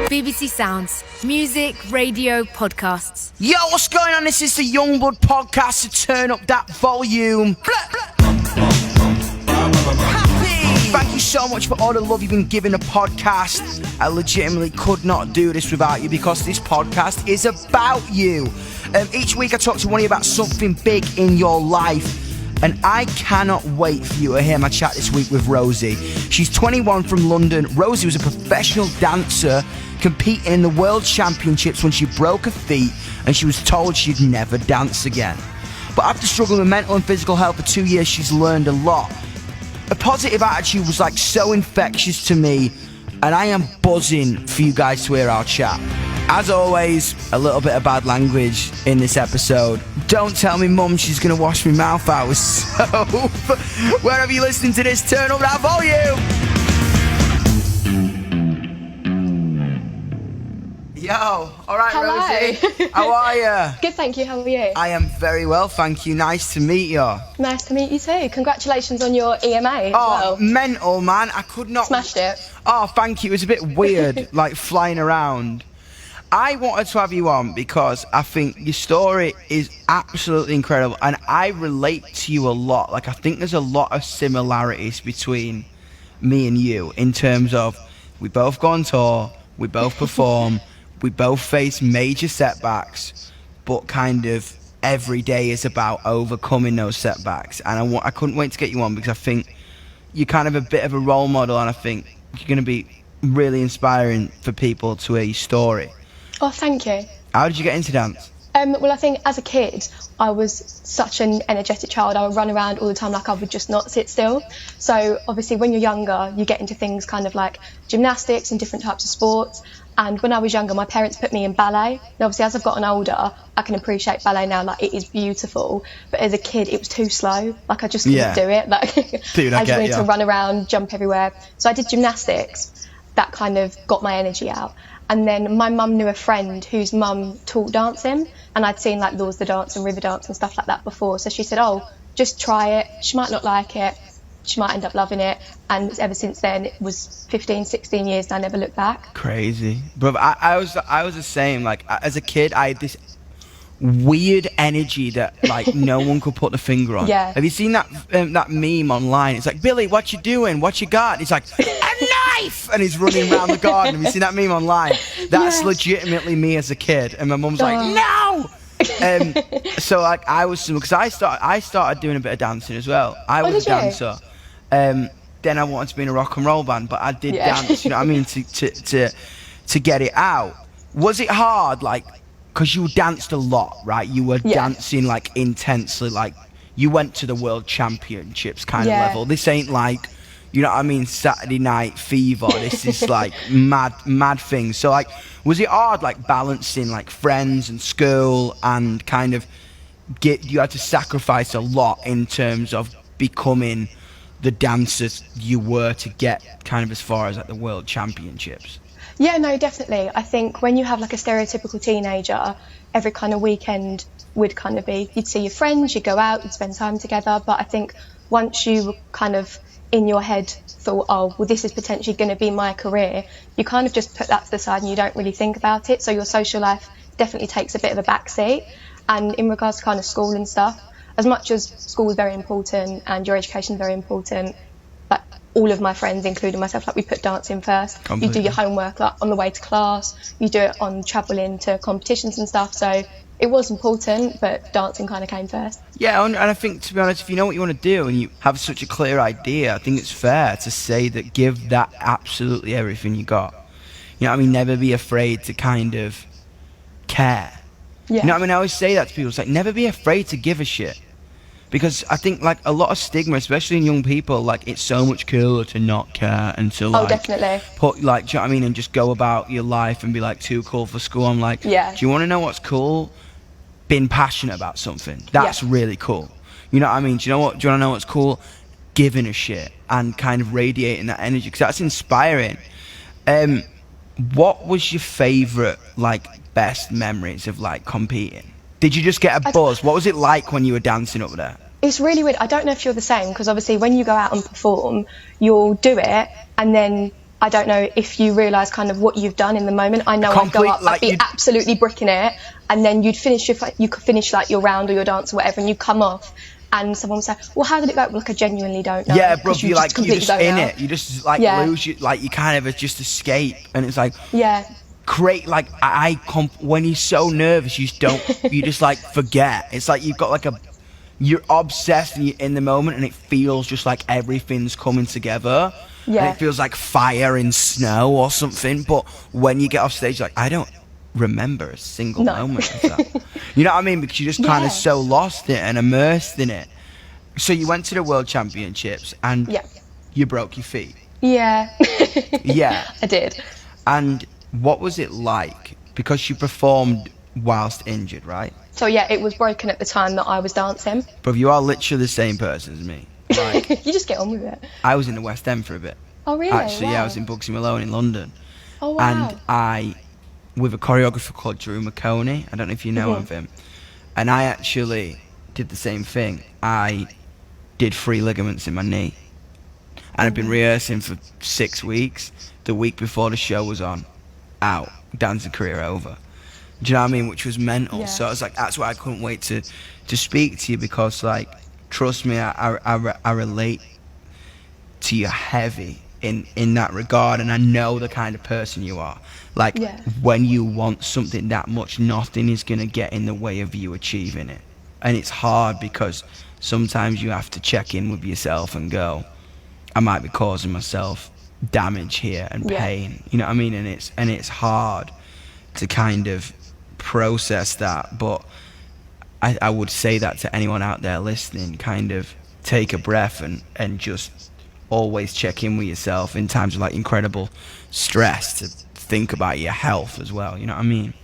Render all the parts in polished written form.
BBC Sounds. Music, radio, podcasts. Yo, what's going on? This is the Youngblood podcast, so turn up that volume. Happy! Thank you so much for all the love you've been giving the podcast. I legitimately could not do this without you because this podcast is about you. Each week I talk to one of you about something big in your life. And I cannot wait for you to hear my chat this week with Rosie. She's 21 from London. Rosie was a professional dancer competing in the World Championships when she broke her feet and she was told she'd never dance again. But after struggling with mental and physical health for 2 years, she's learned a lot. A positive attitude was like so infectious to me, and I am buzzing for you guys to hear our chat. As always, a little bit of bad language in this episode. Don't tell me mum she's going to wash my mouth out with soap. Wherever you're listening to this, turn up that volume. Yo, alright Rosie. How are you? Good, thank you. How are you? I am very well, thank you. Nice to meet you. Nice to meet you too. Congratulations on your EMA as well. Mental, man. I could not... Smashed it. Oh, thank you. It was a bit weird, like flying around. I wanted to have you on because I think your story is absolutely incredible and I relate to you a lot. Like, I think there's a lot of similarities between me and you in terms of we both go on tour, we both perform, we both face major setbacks, but kind of every day is about overcoming those setbacks. And I couldn't wait to get you on because I think you're kind of a bit of a role model and I think you're going to be really inspiring for people to hear your story. Oh, thank you. How did you get into dance? Well, I think as a kid, I was such an energetic child. I would run around all the time, like I would just not sit still. So obviously when you're younger, you get into things kind of like gymnastics and different types of sports. And when I was younger, my parents put me in ballet. And obviously as I've gotten older, I can appreciate ballet now, like it is beautiful. But as a kid, it was too slow. Like I just couldn't do it. Like Dude, I just wanted to run around, jump everywhere. So I did gymnastics. That kind of got my energy out. And then my mum knew a friend whose mum taught dancing, and I'd seen like Laws the Dance and River Dance and stuff like that before. So she said, oh, just try it. She might not like it. She might end up loving it. And ever since then, it was 15, 16 years and I never looked back. Crazy. Bro, I was the same. Like, as a kid, I had this weird energy that like no one could put the finger on. Yeah. Have you seen that meme online? It's like, Billy, what you doing? What you got? He's like, a knife! And he's running around the garden. Have you seen that meme online? That's legitimately me as a kid. And my mum's like, no! So like I was, because I started doing a bit of dancing as well. I was a dancer. Then I wanted to be in a rock and roll band, but I did dance, you know what I mean, to get it out. Was it hard, like, because you danced a lot, right? You were dancing like intensely, like you went to the World Championships kind of level. This ain't like, you know what I mean, Saturday Night Fever. This is like mad things. So like, was it hard, like balancing like friends and school and kind of you had to sacrifice a lot in terms of becoming the dancers you were to get kind of as far as like the World Championships? Yeah, no, definitely. I think when you have like a stereotypical teenager, every kind of weekend would kind of be, you'd see your friends, you'd go out, you'd spend time together. But I think once you kind of in your head thought, oh, well, this is potentially going to be my career, you kind of just put that to the side and you don't really think about it. So your social life definitely takes a bit of a backseat. And in regards to kind of school and stuff, as much as school is very important and your education is very important, like all of my friends, including myself, like we put dancing first. Completely. You do your homework like on the way to class, you do it on travelling to competitions and stuff. So it was important, but dancing kind of came first. Yeah, and I think, to be honest, if you know what you want to do and you have such a clear idea, I think it's fair to say that give that absolutely everything you got. You know what I mean? Never be afraid to kind of care. Yeah. You know what I mean? I always say that to people. It's like, never be afraid to give a shit. Because I think like a lot of stigma, especially in young people, like it's so much cooler to not care and to like definitely put like, do you know what I mean, and just go about your life and be like too cool for school. I'm like, do you want to know what's cool? Being passionate about something. That's really cool. You know what I mean? Do you want to know what's cool? Giving a shit and kind of radiating that energy, because that's inspiring. What was your favourite like best memories of like competing? Did you just get a buzz? What was it like when you were dancing up there? It's really weird. I don't know if you're the same, because obviously when you go out and perform, you'll do it and then I don't know if you realise kind of what you've done in the moment. I know I'd go up, I'd be absolutely bricking it, and then you could finish like your round or your dance or whatever, and you come off, and someone would say, well, how did it go? Well, like, I genuinely don't know. Yeah, bro, you're just in out. it. You just like lose you, like you kind of just escape, and it's like great. Like when you're so nervous, you just like forget. It's like you've got like you're obsessed and you're in the moment, and it feels just like everything's coming together. Yeah. And it feels like fire in snow or something. But when you get off stage, like, I don't remember a single moment of that. You know what I mean? Because you're just kind of so lost in it and immersed in it. So you went to the World Championships and you broke your feet. Yeah. Yeah. I did. And what was it like? Because you performed whilst injured, right? So yeah, it was broken at the time that I was dancing. But you are literally the same person as me. Like, you just get on with it. I was in the West End for a bit. Oh really? Actually, wow. yeah, I was in Bugsy Malone in London. Oh wow. And with a choreographer called Drew McConey, I don't know if you know of him, and I actually did the same thing. I did 3 ligaments in my knee, and I've been rehearsing for 6 weeks. The week before the show was on, out, dancing career over. Do you know what I mean? Which was mental. Yeah. So I was like, that's why I couldn't wait to speak to you, because like, trust me, I relate to you heavy in that regard, and I know the kind of person you are. Like, when you want something that much, nothing is going to get in the way of you achieving it. And it's hard because sometimes you have to check in with yourself and go, I might be causing myself damage here and pain. You know what I mean? And it's hard to kind of process that. But I would say that to anyone out there listening, kind of take a breath and just always check in with yourself in times of like incredible stress, to think about your health as well, you know what I mean?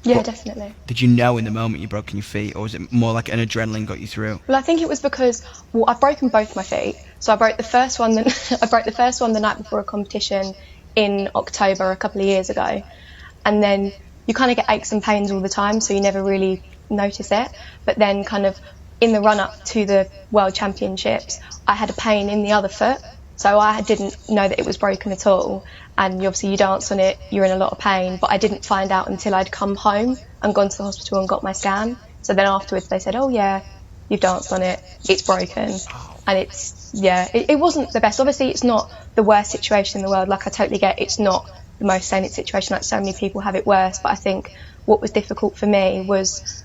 Yeah, but definitely. Did you know in the moment you'd broken your feet, or was it more like an adrenaline got you through? Well, I think it was because I've broken both my feet. So I broke the first one the night before a competition in October a couple of years ago, and then you kind of get aches and pains all the time, so you never really notice it. But then kind of in the run up to the World Championships, I had a pain in the other foot, so I didn't know that it was broken at all. And obviously you dance on it, you're in a lot of pain, but I didn't find out until I'd come home and gone to the hospital and got my scan. So then afterwards they said, oh yeah, you've danced on it, it's broken. And it wasn't the best. Obviously it's not the worst situation in the world, like I totally get it's not the most salient situation, like so many people have it worse, but I think what was difficult for me was,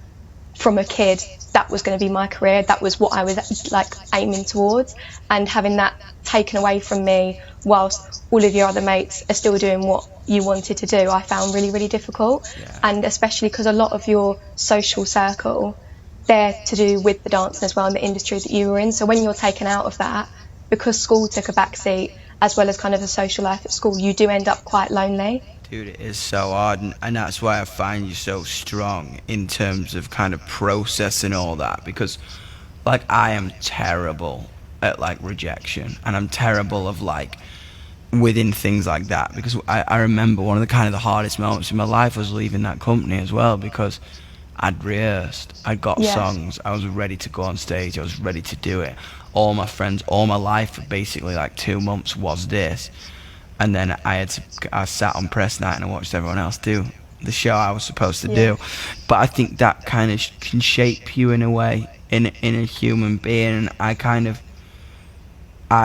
from a kid, that was going to be my career, that was what I was like aiming towards, and having that taken away from me whilst all of your other mates are still doing what you wanted to do, I found really, really difficult. And especially because a lot of your social circle, they're to do with the dancing as well, and the industry that you were in. So when you're taken out of that, because school took a back seat, as well as kind of the social life at school, you do end up quite lonely. Dude, it is so hard, and that's why I find you so strong in terms of kind of processing all that, because like I am terrible at like rejection, and I'm terrible of like within things like that, because I remember one of the hardest moments in my life was leaving that company as well, because I'd rehearsed, I'd got songs, I was ready to go on stage, I was ready to do it. All my friends, all my life for basically like 2 months was this. And then I sat on press night and I watched everyone else do the show I was supposed to do. But I think that kind of can shape you in a way, in a human being. And I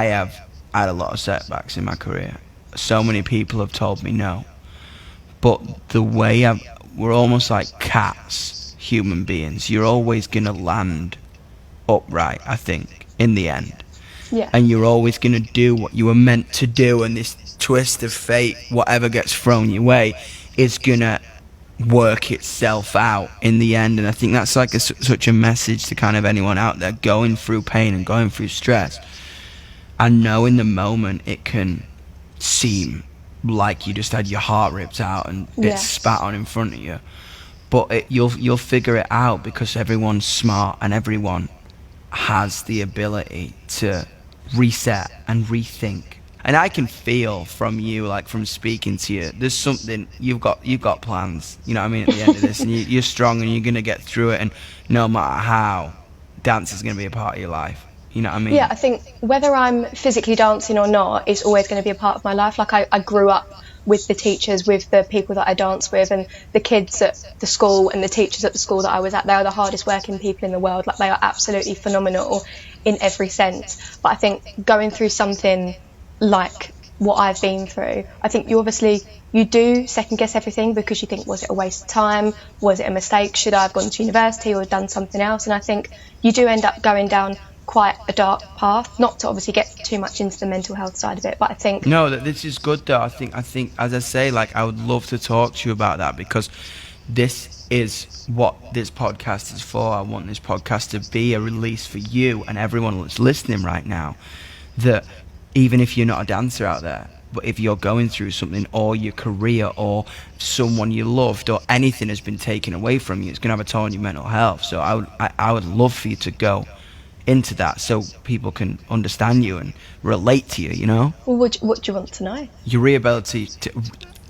have had a lot of setbacks in my career. So many people have told me no. But the way we're almost like cats, human beings. You're always going to land upright, I think, in the end. Yeah. And you're always going to do what you were meant to do, and this twist of fate, whatever gets thrown your way, is going to work itself out in the end. And I think that's like such a message to kind of anyone out there going through pain and going through stress. I know in the moment it can seem like you just had your heart ripped out and it's spat on in front of you, but you'll figure it out, because everyone's smart and everyone has the ability to reset and rethink. And I can feel from you, like from speaking to you, there's something, you've got plans, you know what I mean, at the end of this, and you're strong and you're going to get through it, and no matter how, dance is going to be a part of your life. You know what I mean? Yeah, I think whether I'm physically dancing or not is always going to be a part of my life. Like I grew up with the teachers, with the people that I dance with, and the kids at the school and the teachers at the school that I was at. They are the hardest working people in the world. Like, they are absolutely phenomenal in every sense. But I think going through something like what I've been through, I think you do second guess everything, because you think, was it a waste of time? Was it a mistake? Should I have gone to university or done something else? And I think you do end up going down quite a dark path, not to obviously get too much into the mental health side of it, but I think... No, this is good though. I think, as I say, like, I would love to talk to you about that, because this is what this podcast is for. I want this podcast to be a release for you and everyone that's listening right now, that even if you're not a dancer out there, but if you're going through something, or your career, or someone you loved, or anything has been taken away from you, it's going to have a toll on your mental health. So I would love for you to go into that, so people can understand you and relate to you, you know? Well, what do you want to know?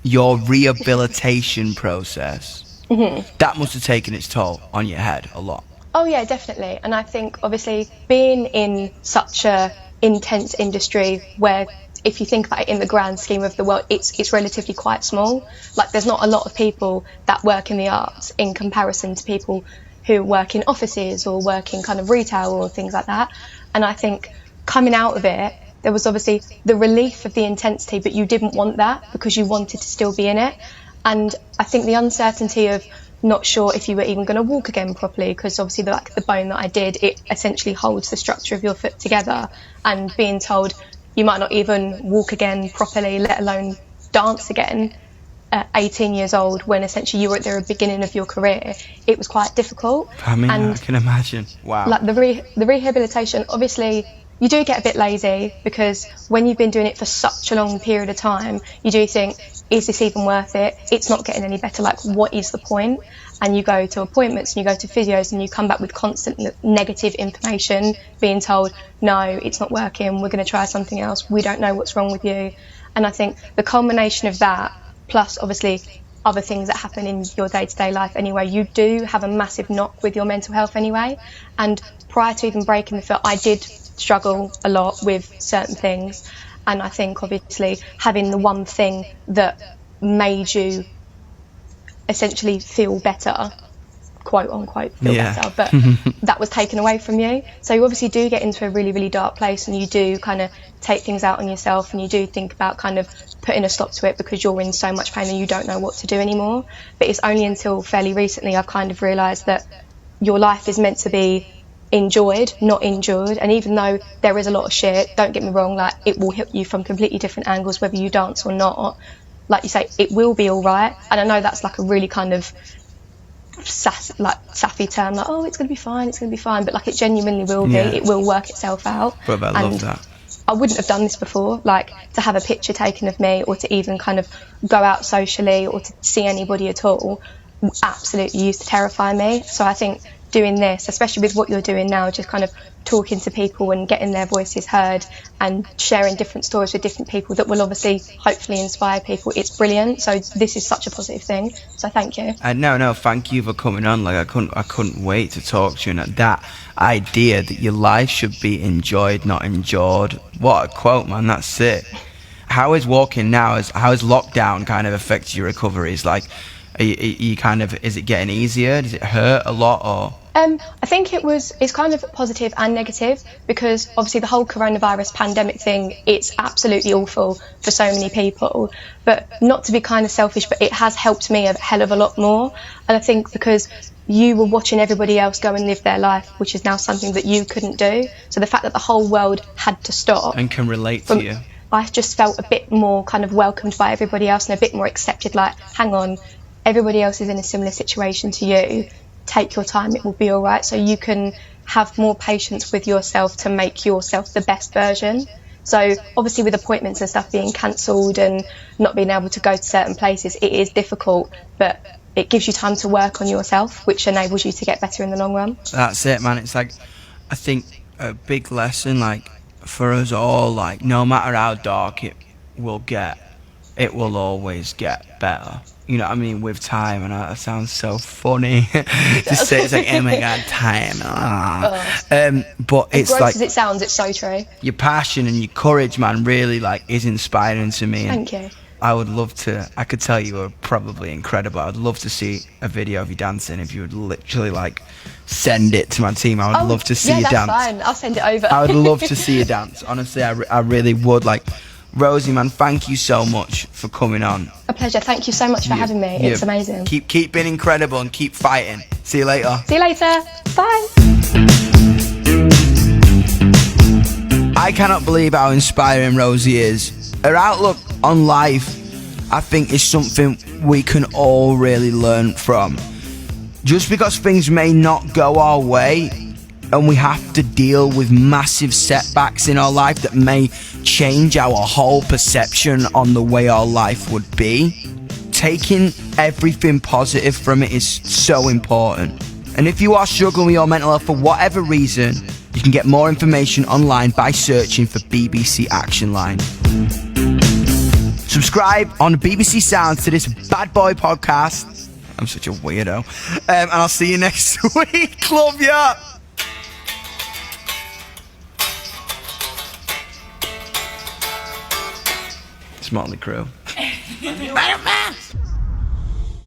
Your rehabilitation process. Mm-hmm. That must have taken its toll on your head a lot. Oh yeah, definitely. And I think obviously being in such a intense industry, where if you think about it in the grand scheme of the world, it's relatively quite small. Like, there's not a lot of people that work in the arts in comparison to people who work in offices or work in kind of retail or things like that. And I think coming out of it, there was obviously the relief of the intensity, but you didn't want that, because you wanted to still be in it. And I think the uncertainty of not sure if you were even going to walk again properly, because obviously the bone that I did, it essentially holds the structure of your foot together, and being told you might not even walk again properly, let alone dance again, at 18 years old, when essentially you were at the beginning of your career, it was quite difficult. I mean, and I can imagine. Wow. Like the rehabilitation, obviously you do get a bit lazy, because when you've been doing it for such a long period of time, you do think, is this even worth it? It's not getting any better. Like, what is the point? And you go to appointments and you go to physios, and you come back with constant negative information, being told, no, it's not working, we're going to try something else, we don't know what's wrong with you. And I think the culmination of that, plus obviously other things that happen in your day-to-day life anyway, you do have a massive knock with your mental health anyway. And prior to even breaking the foot, I did struggle a lot with certain things. And I think obviously having the one thing that made you essentially feel better, quote unquote feel better, but that was taken away from you. So you obviously do get into a really, really dark place, and you do kind of take things out on yourself, and you do think about kind of putting a stop to it, because you're in so much pain and you don't know what to do anymore. But it's only until fairly recently I've kind of realised that your life is meant to be enjoyed, not endured. And even though there is a lot of shit, don't get me wrong, like, it will hit you from completely different angles whether you dance or not. Like you say, it will be all right. And I know that's like a really kind of sappy term, like, oh, it's going to be fine, it's going to be fine, but like, it genuinely will be. It will work itself out. But I love that. I wouldn't have done this before, like, to have a picture taken of me, or to even kind of go out socially, or to see anybody at all, absolutely used to terrify me. So I think doing this, especially with what you're doing now, just kind of talking to people and getting their voices heard and sharing different stories with different people that will obviously hopefully inspire people, it's brilliant. So this is such a positive thing, so thank you. No, thank you for coming on. Like, I couldn't wait to talk to you. And that idea that your life should be enjoyed, not endured, what a quote, man. That's sick. How is walking now, how has lockdown kind of affected your recovery? Is like, are you kind of, is it getting easier? Does it hurt a lot, or? I think it's kind of positive and negative, because obviously the whole coronavirus pandemic thing, it's absolutely awful for so many people, but not to be kind of selfish, but it has helped me a hell of a lot more. And I think because you were watching everybody else go and live their life, which is now something that you couldn't do. So the fact that the whole world had to stop. And can relate to you. I just felt a bit more kind of welcomed by everybody else, and a bit more accepted, like, hang on, everybody else is in a similar situation to you. Take your time, it will be all right. So you can have more patience with yourself to make yourself the best version. So obviously with appointments and stuff being cancelled and not being able to go to certain places, it is difficult, but it gives you time to work on yourself, which enables you to get better in the long run. That's it, man. It's like, I think a big lesson, like, for us all, like, no matter how dark it will get, it will always get better. You know what I mean? With time, and that sounds so funny to say. It's like, oh my god, time. But it's gross like, as it sounds, it's so true. your passion and your courage, man, really like is inspiring to me. Thank you. I would love to. I could tell you were probably incredible. I'd love to see a video of you dancing. If you would literally like send it to my team, I would love to see you dance. Yeah, that's fine. I'll send it over. I would love to see you dance. Honestly, I really would. Like, Rosie, man, thank you so much for coming on. A pleasure. Thank you so much for having me. It's amazing. Keep being incredible and keep fighting. See you later. See you later. Bye. I cannot believe how inspiring Rosie is. Her outlook on life, I think, is something we can all really learn from. Just because things may not go our way and we have to deal with massive setbacks in our life that may change our whole perception on the way our life would be, taking everything positive from it is so important. And if you are struggling with your mental health for whatever reason, you can get more information online by searching for BBC Action Line. Subscribe on BBC Sounds to this bad boy podcast. I'm such a weirdo. And I'll see you next week. Love ya. It's Motley Crue.